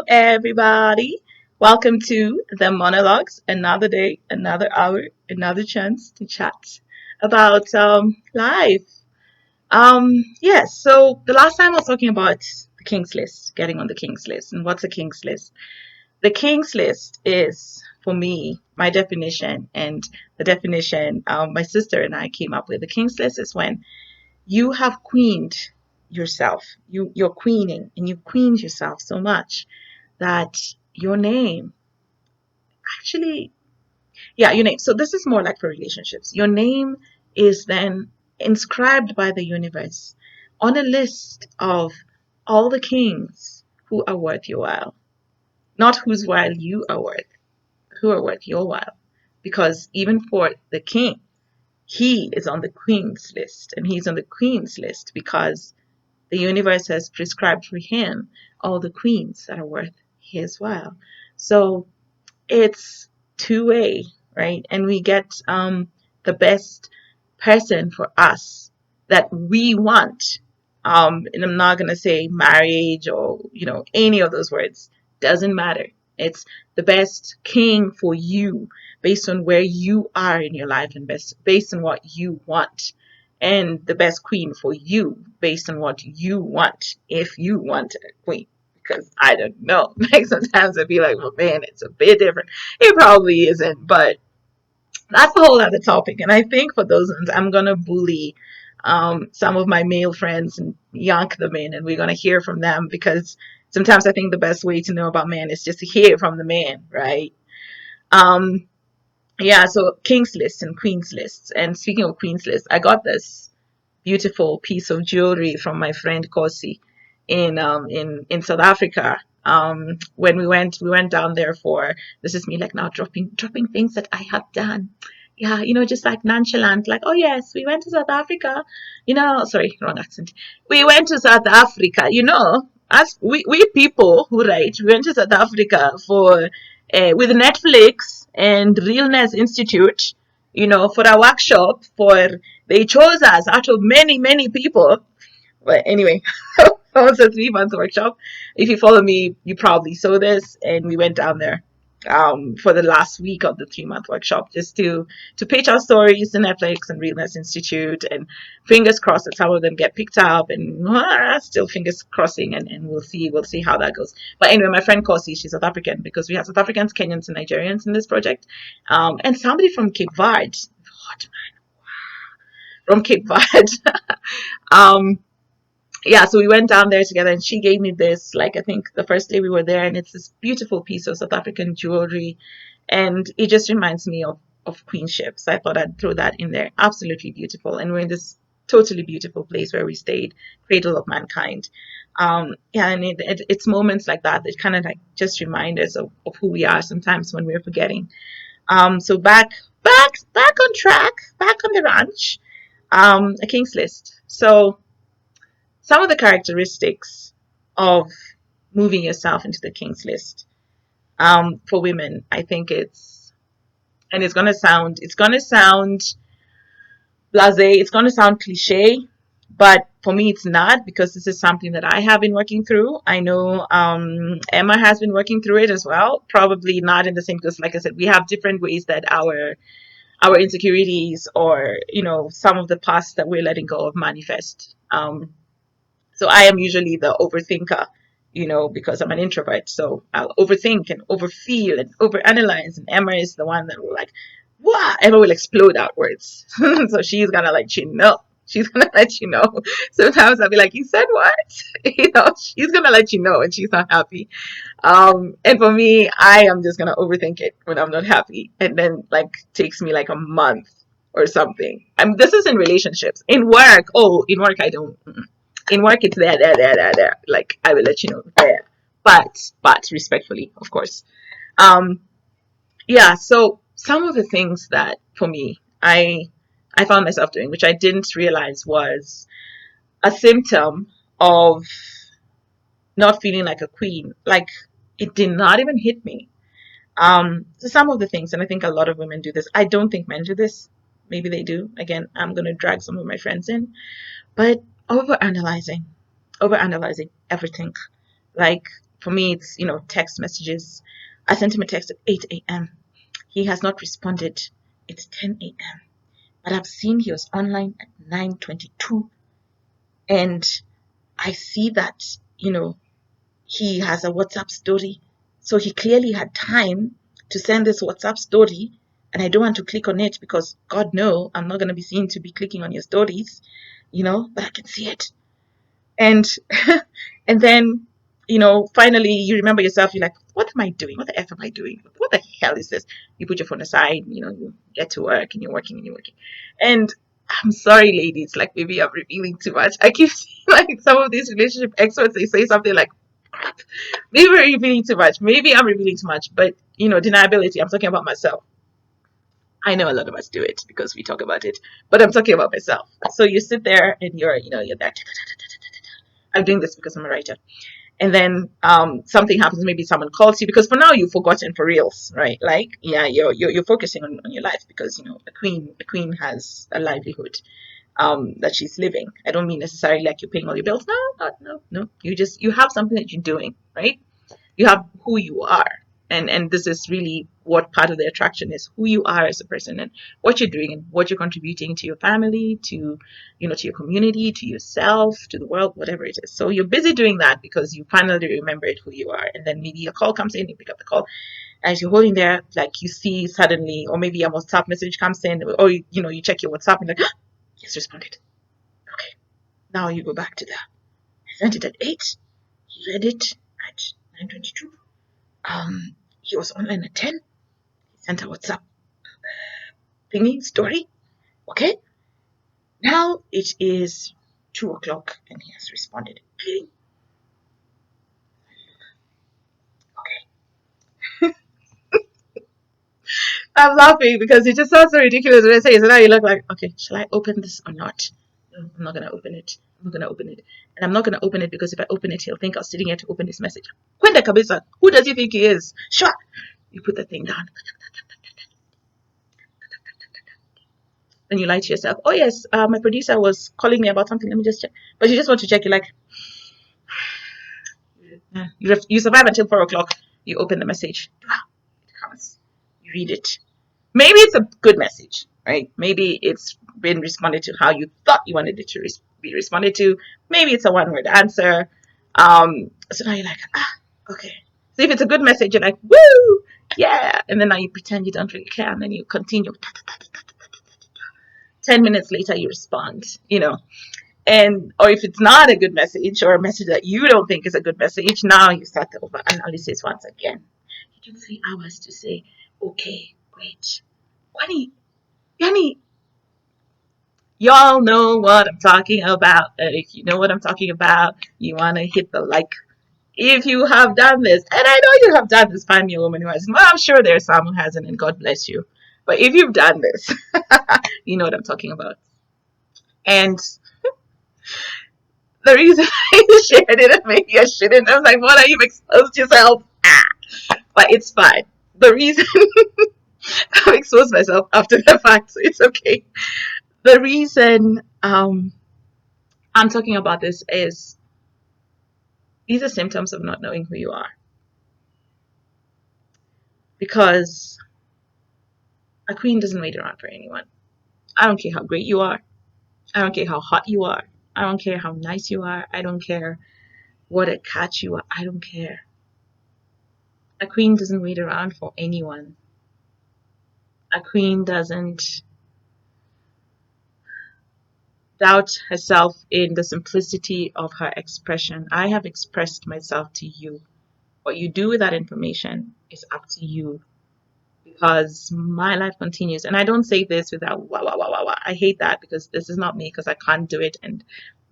everybody. Welcome to the monologues. Another day, another hour, another chance to chat about life. Yes, so the last time I was talking about the King's List, getting on the King's List. And what's a King's List? The King's List is, for me, my definition, and the definition my sister and I came up with. The King's List is when you have queened yourself. You're queening, and you queened yourself so much that your name actually, yeah, your name. So this is more like for relationships. Your name is then inscribed by the universe on a list of all the kings who are worth your while. Not whose while you are worth, who are worth your while. Because even for the king, he is on the queen's list, and he's on the queen's list because the universe has prescribed for him all the queens that are worth his while. So it's two-way, right? And we get the best person for us that we want. And I'm not gonna say marriage or any of those words. Doesn't matter. It's the best king for you based on where you are in your life and based on what you want. And the best queen for you based on what you want, if you want a queen. Because I don't know. Like sometimes I'd be like, well, man, it's a bit different. It probably isn't, but that's a whole other topic. And I think for those ones, I'm gonna bully some of my male friends and yank them in, and we're gonna hear from them because sometimes I think the best way to know about men is just to hear from the man, right? Um, yeah. So king's lists and queen's lists. And speaking of queen's lists, I got this beautiful piece of jewelry from my friend Kosi in South Africa. When we went down there for, this is me like now dropping things that I have done. Yeah, just like nonchalant, like, oh yes, we went to South Africa. Sorry, wrong accent. We went to South Africa. As we people who write, we went to South Africa for with Netflix and Realness Institute. For a workshop for they chose us out of many, many people. But anyway, it was a 3 month workshop. If you follow me, you probably saw this. And we went down there for the last week of the 3 month workshop just to pitch our stories to Netflix and Realness Institute. And fingers crossed that some of them get picked up. And still fingers crossing. And we'll see how that goes. But anyway, my friend Kosi, she's South African because we have South Africans, Kenyans, and Nigerians in this project. And somebody from Cape Verde. What, from Cape Verde. um, yeah, so we went down there together and she gave me this, like, I think the first day we were there, and it's this beautiful piece of South African jewelry. And it just reminds me of queenship. So I thought I'd throw that in there. Absolutely beautiful. And we're in this totally beautiful place where we stayed, Cradle of Mankind. Yeah, and it's moments like that that kind of like just remind us of who we are sometimes when we're forgetting. So back on track, back on the ranch. A King's List. So some of the characteristics of moving yourself into the King's List for women, I think and it's gonna sound blasé, it's gonna sound cliche, but for me it's not, because this is something that I have been working through. I know Emma has been working through it as well. Probably not in the same, because like I said, we have different ways that our insecurities or some of the past that we're letting go of manifest. So I am usually the overthinker, because I'm an introvert. So I'll overthink and overfeel and overanalyze. And Emma is the one that will like, wow, Emma will explode outwards. So she's gonna let you know. She's gonna let you know. Sometimes I'll be like, you said what? She's gonna let you know when she's not happy. And for me, I am just gonna overthink it when I'm not happy. And then like takes me like a month or something. This is in relationships. In work I don't. In work it's there. Like I will let you know there. But respectfully, of course. Um yeah, so some of the things that for me I found myself doing, which I didn't realize was a symptom of not feeling like a queen. Like it did not even hit me. So some of the things, and I think a lot of women do this. I don't think men do this. Maybe they do. Again, I'm gonna drag some of my friends in. But overanalyzing everything. Like For me, it's, text messages. I sent him a text at 8 a.m. He has not responded. It's 10 a.m. But I've seen he was online at 9:22, and I see that, he has a WhatsApp story. So he clearly had time to send this WhatsApp story, and I don't want to click on it because God no, I'm not going to be seen to be clicking on your stories, but I can see it. And and then, finally you remember yourself, you're like, what am I doing? What the F am I doing? What the hell is this? You put your phone aside, you get to work, and you're working and you're working. And I'm sorry, ladies, like maybe I'm revealing too much. I keep seeing like some of these relationship experts, they say something like, crap, maybe we're revealing too much. Maybe I'm revealing too much, but deniability, I'm talking about myself. I know a lot of us do it because we talk about it, but I'm talking about myself. So you sit there and you're there. I'm doing this because I'm a writer. And then something happens, maybe someone calls you, because for now you've forgotten for reals, right? Like, yeah, you're focusing on your life because a queen has a livelihood that she's living. I don't mean necessarily like you're paying all your bills. No, no. You have something that you're doing, right? You have who you are, and this is really what part of the attraction is: who you are as a person and what you're doing and what you're contributing to your family, to your community, to yourself, to the world, whatever it is. So you're busy doing that because you finally remembered who you are, and then maybe a call comes in, you pick up the call. As you're holding there, like you see suddenly, or maybe a WhatsApp message comes in, or you check your WhatsApp and like, yes, responded. Okay, now you go back to that. I sent it at 8. He read it at 9:22. He was online at 10. He sent a WhatsApp thingy story. Okay. Now it is 2 o'clock and he has responded. Okay. I'm laughing because it just sounds so ridiculous when I say it. So now you look like, okay, shall I open this or not? No, I'm not gonna open it. I'm not gonna open it. And I'm not gonna open it because if I open it, he'll think I was sitting here to open this message. Kwenda kabisa. Who does he think he is? Sure. You put the thing down. And you lie to yourself, oh yes, my producer was calling me about something, let me just check. But you just want to check, you're like, you survive until 4 o'clock, you open the message, it comes, you read it. Maybe it's a good message, right? Maybe it's been responded to how you thought you wanted it to be responded to. Maybe it's a one-word answer. So now you're like, okay. So if it's a good message, you're like, woo, yeah. And then now you pretend you don't really care, and then you continue. 10 minutes later, you respond. And or if it's not a good message, or a message that you don't think is a good message, now you start the over analysis once again. You took 3 hours to say, okay, great. Yani, y'all know what I'm talking about. If you know what I'm talking about, you want to hit the like. If you have done this, and I know you have done this, find me a woman who hasn't. Well, I'm sure there's some who hasn't, and God bless you. But if you've done this, you know what I'm talking about. And the reason I shared it, and maybe I shouldn't, I was like, what, you've exposed yourself? But it's fine. The reason I've exposed myself after the fact, so it's okay. The reason I'm talking about this is these are symptoms of not knowing who you are. Because a queen doesn't wait around for anyone. I don't care how great you are. I don't care how hot you are. I don't care how nice you are. I don't care what a catch you are. I don't care. A queen doesn't wait around for anyone. A queen doesn't doubt herself in the simplicity of her expression. I have expressed myself to you. What you do with that information is up to you, because my life continues. And I don't say this without wah, wah, wah, wah, wah. I hate that because this is not me, because I can't do it. And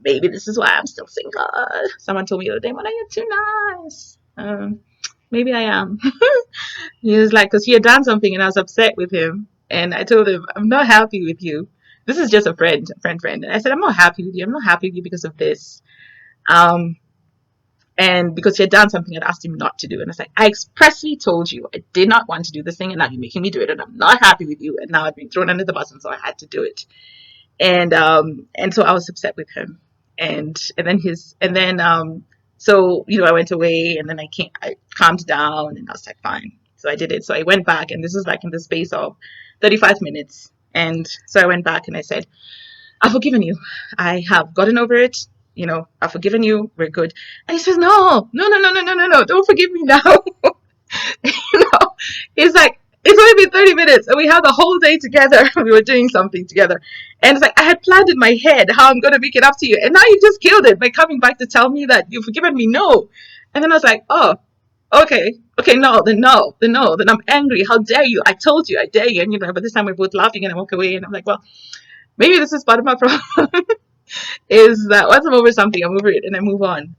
maybe this is why I'm still single. Someone told me the other day, "Mona, you're too nice." Maybe I am. He was like, because he had done something and I was upset with him. And I told him, I'm not happy with you. This is just a friend. And I said, I'm not happy with you. I'm not happy with you because of this. Um, and because he had done something I'd asked him not to do. And I was like, I expressly told you I did not want to do this thing, and now you're making me do it, and I'm not happy with you. And now I've been thrown under the bus, and so I had to do it. And so I was upset with him. And then So, I went away and then I calmed down and I was like, fine. So I did it. So I went back, and this was like in the space of 35 minutes. And so I went back and I said, I've forgiven you. I have gotten over it. I've forgiven you. We're good. And he says, no, no, no, no, no, no, no, no. Don't forgive me now. It's like, it's only been 30 minutes and we had the whole day together. We were doing something together. And it's like, I had planned in my head how I'm going to make it up to you. And now you just killed it by coming back to tell me that you've forgiven me. No. And then I was like, oh, okay. Okay, no, then no, then no, then I'm angry. How dare you? I told you, I dare you. And, but this time we're both laughing and I walk away and I'm like, well, maybe this is part of my problem is that once I'm over something, I'm over it and I move on.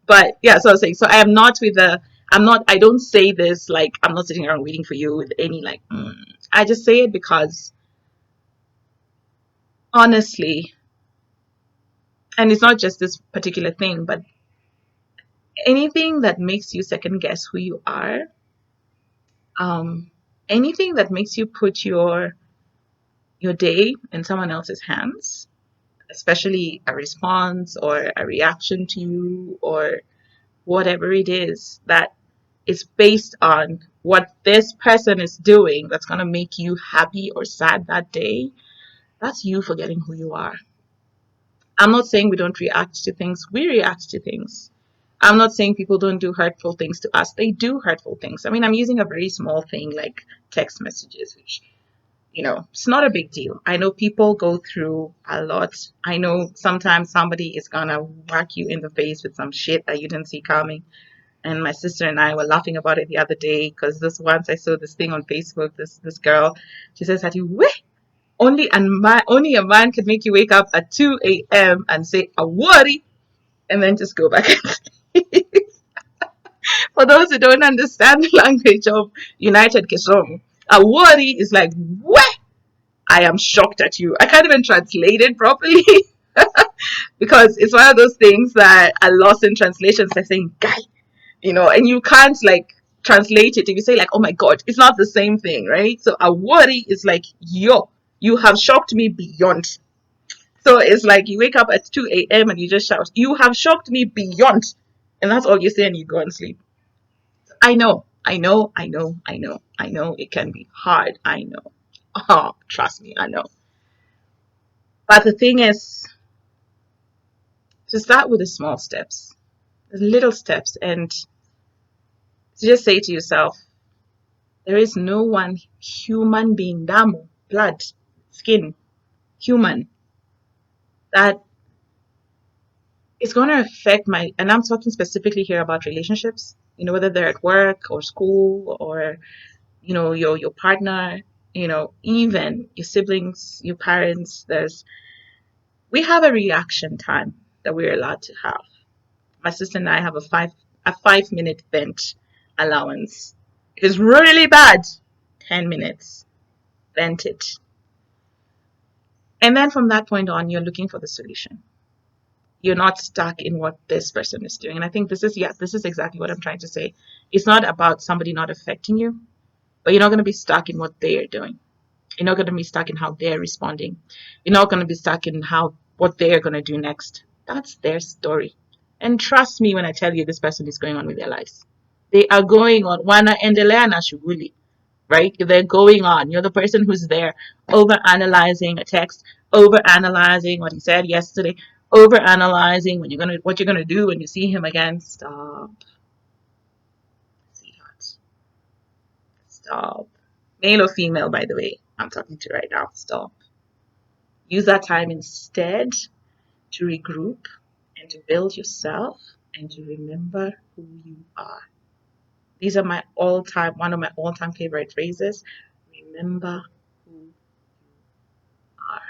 But yeah, so I was saying, so I am not with the, I don't say this like I'm not sitting around waiting for you with any like, I just say it because honestly, and it's not just this particular thing, but anything that makes you second guess who you are, um, anything that makes you put your day in someone else's hands, especially a response or a reaction to you or whatever it is that is based on what this person is doing that's going to make you happy or sad that day, that's you forgetting who you are. I'm not saying we don't react to things, we react to things. I'm not saying people don't do hurtful things to us, they do hurtful things. I mean, I'm using a very small thing like text messages, which it's not a big deal. I know people go through a lot. I know sometimes somebody is gonna whack you in the face with some shit that you didn't see coming. And my sister and I were laughing about it the other day because this once I saw this thing on Facebook. This girl, she says that only a man could make you wake up at 2 a.m. and say a worry and then just go back. For those who don't understand the language of United Kingdom, a worry is like what? I am shocked at you. I can't even translate it properly because it's one of those things that are lost in translation. It's like saying guy, and you can't like translate it. If you say like, oh my god, it's not the same thing, right? So a worry is like, yo, you have shocked me beyond. So it's like you wake up at 2 a.m. and you just shout, you have shocked me beyond. And that's all you say and you go and sleep. I know, I know, I know, I know, I know it can be hard. I know. Oh, trust me, I know. But the thing is, to start with the small steps, the little steps, and to just say to yourself, there is no one human being, damu, blood, skin, human, that is going to affect and I'm talking specifically here about relationships, whether they're at work or school or, your partner, even your siblings, your parents, we have a reaction time that we're allowed to have. My sister and I have a 5 minute vent allowance. If it's really bad, 10 minutes, vent it. And then from that point on, you're looking for the solution. You're not stuck in what this person is doing. And I think this is exactly what I'm trying to say. It's not about somebody not affecting you, but you're not going to be stuck in what they are doing. You're not going to be stuck in how they're responding. You're not going to be stuck in what they're going to do next. That's their story. And trust me when I tell you this person is going on with their lives. They are going on. Wanaendelea na shughuli, right? They're going on. You're the person who's there over analyzing a text, over analyzing what he said yesterday, over analyzing what you're gonna do when you see him again. Stop. Sweetheart. Stop. Male or female, by the way, I'm talking to right now. Stop. Use that time instead to regroup and to build yourself and to remember who you are. These are one of my all-time favorite phrases. Remember who you are.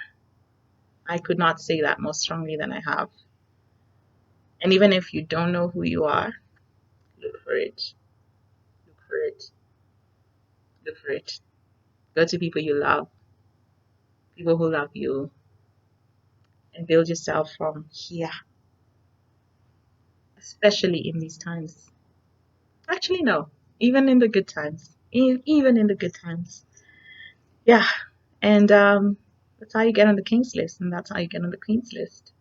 I could not say that more strongly than I have. And even if you don't know who you are, look for it. Look for it. Look for it. Go to people you love, people who love you, and build yourself from here, especially in these times. Actually, no, even in the good times. Even in the good times. Yeah. And that's how you get on the King's list, and that's how you get on the Queen's list.